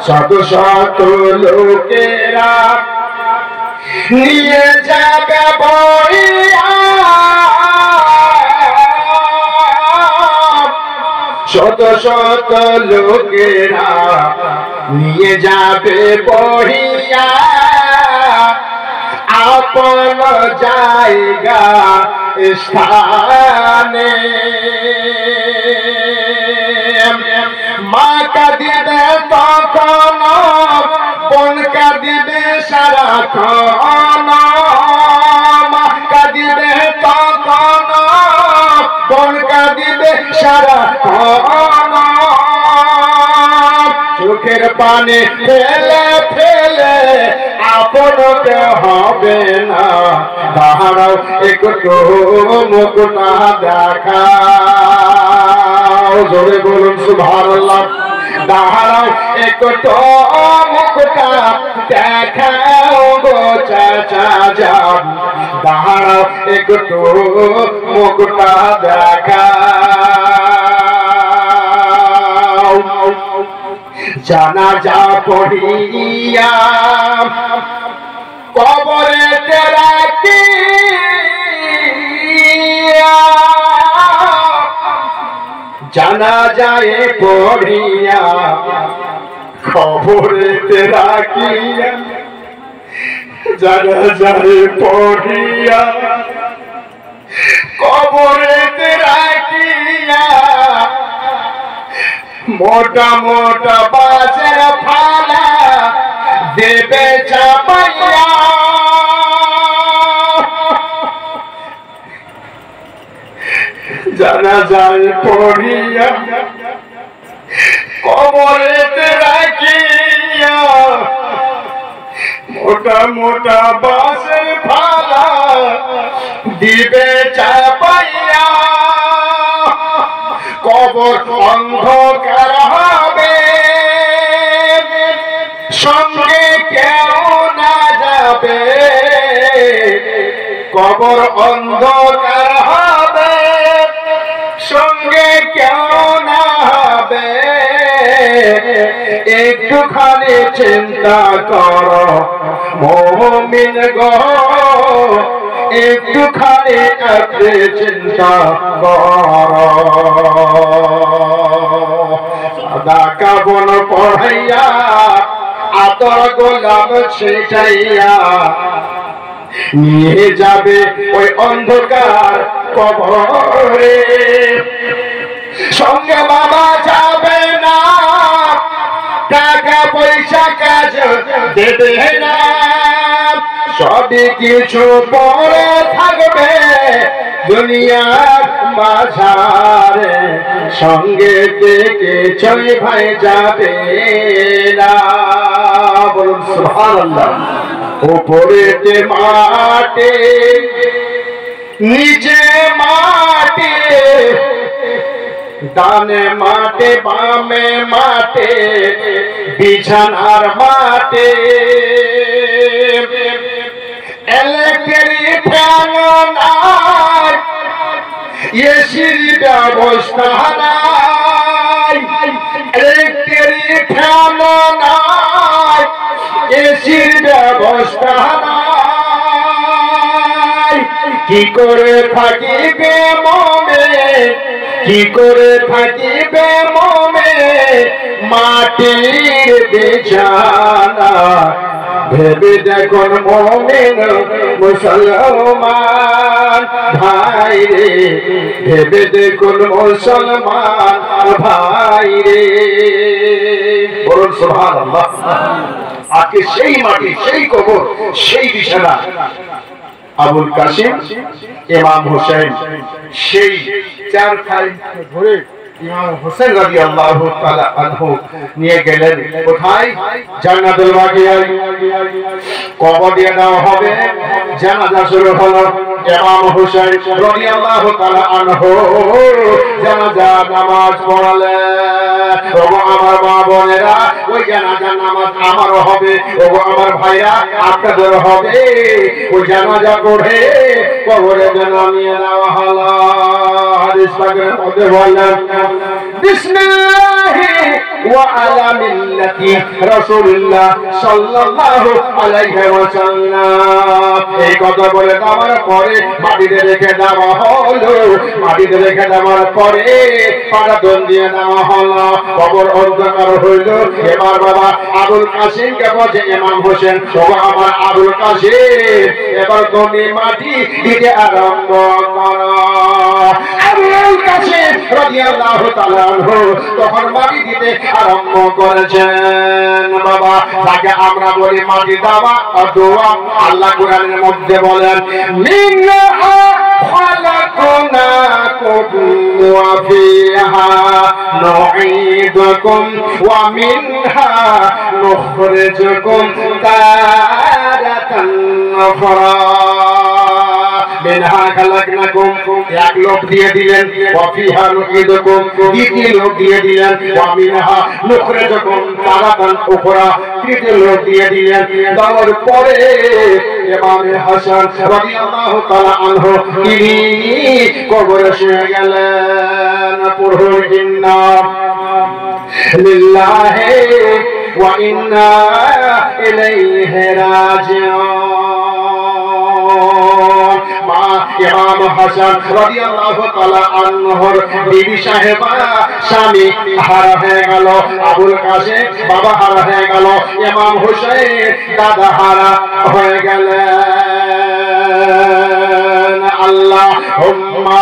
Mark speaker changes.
Speaker 1: শত শত লোকেরা নিয়ে যাবে বইয়া, শত শত লোকেরা নিয়ে যাবে বহিয়া আপন জায়গা স্থানে। মা কাঁদিবে তখন, বোন কাঁদিবে সারাক্ষণ, মা কাঁদিবে তখন, বোন কাঁদিবে সারাক্ষণ। চোখের পানি ফেলে ফেলে আপনকে হবে না, দাঁড়াও একটু মুখটা দেখাও, জোরে বলুন সুবহানাল্লাহ। দাঁড়াও একটু মুখটা দেখাও গো চাচা যান, দাঁড়াও একটু মুখটা দেখাও। জানাজা পড়িয়া কবরেতে রাখিয়া, জানাজায় পড়িয়া কবরেতে রাখিয়া, জানাজায় পড়িয়া কবরেতে রাখিয়া, মোটা মোটা বাঁশের ফালা দেবে চাপাইয়া, জানাজায় পড়িয়া কবরেতে রাখিয়া, মোটা মোটা বাঁশের ফালা দিবে চাপাইয়া। কবর অন্ধকার হবে, সঙ্গে কেউ না যাবে, কবর অন্ধকার হবে, সঙ্গে কেউ না হবে। একটুখানি চিন্তা করো মুমিন গো, একটুখানি আপনি চিন্তা করো। সাদা কাফন পড়াইয়া আতর গোলাপ ছিটাইয়া নিয়ে যাবে ওই অন্ধকার কবরে, সঙ্গে বাবা যাবে না, টাকা পয়সা কাজ দেবে না, সবই কিছু পরে থাকবে দুনিয়ার বাজারে, সঙ্গে থেকে চই ভাই যাবে না। বলুন সুবহানাল্লাহ। উপরেতে মাটি নিচে মাটি, ডানে মাটি বামে মাটি, বিছানার মাটি, ইলেকট্রিক ফ্যান নাই, এসির ব্যবস্থা নাই, ইলেকট্রিক ফ্যান নাই, এসির ব্যবস্থা নাই। কি করে থাকিবে মনে, কি করে থাকিবে মনে, মাটির বিছানা। ভেবে দেখুন মুমিন মুসলমান ভাই রে, ভেবে দেখুন মুসলমান ভাই রে। বলুন সুবহানাল্লাহ। আজকে সেই মাটি, সেই কবর, সেই বিছানা। আবুল কাসিম ইমাম হোসেন সেই চারখানি ধরে ইমাম হোসেন রাদিয়াল্লাহু তাআলা আনহু নিয়ে গেলেন কোথায়? জান্নাতুল বাকিয়ায়। কবর দিয়ে দেওয়া হবে, জানাজা শুরু হলো। ইমাম হোসেন রাদিয়াল্লাহু তাআলা আনহু জানাজা নামাজ পড়ালেন। ওগো আমার মা বোনেরা, ওই জানাজা নামাজ আমারও হবে, ওগো আমার ভাইরা আপনাদের হবে। ওই জানাজা পড়ে কবরে নামিয়ে নেওয়া হলো। হাদিস পাকের মধ্যে বললেন বিসমিল্লাহি وعلى ملة رسول الله صلى الله عليه وسلم এই কথা বলে দেওয়ার পরে মাটিতে রেখে দেওয়া হলো মাটিতে রেখে দেওয়ার পরে পাটাতন দিয়ে দেওয়া হলো কবর অন্ধকার হইল এবার বাবা আবুল কাসিমকে বলছে ইমাম হোসেন ও আমার আবুল কাসিম এবার তুমি মাটি দিতে আরম্ভ করো আবুল কাসিম রাদিয়াল্লাহু তাআলা আনহু তখন মাটি দিতে আরম্ভ করেছেন বাবা তাকে আমরা বলি মাটি দেওয়া দোয়া আল্লাহ কোরআনের মধ্যে বলেন মিনহা خلقناكم وفيها نعيدكم ومنها نخرجكم تارة أخرى منها خلقناكم এক লোক দিয়ে দিলেন وفيها نعيدكم দ্বিতীয় লোক দিয়ে দিলেন ومنها نخرجكم تارة أخرى তৃতীয় লোক দিয়ে দিলেন দেওয়ার পরে ইমামে হাসান রাদিয়াল্লাহু তাআলা আনহু তিনি কবরে শুয়ে গেলেন পড়ুন ইন্না লিল্লাহি ওয়া ইন্না ইলাইহি রাজিউন মা ইমাম হাসান রাদিয়াল্লাহু তাআলা আনহুর বিবি সাহেবা স্বামী হারা হয়ে গেল আবুল কাসিম বাবা হারা হয়ে গেল ইমাম হোসেন দাদা হারা হয়ে গেলেন আল্লাহুম্মা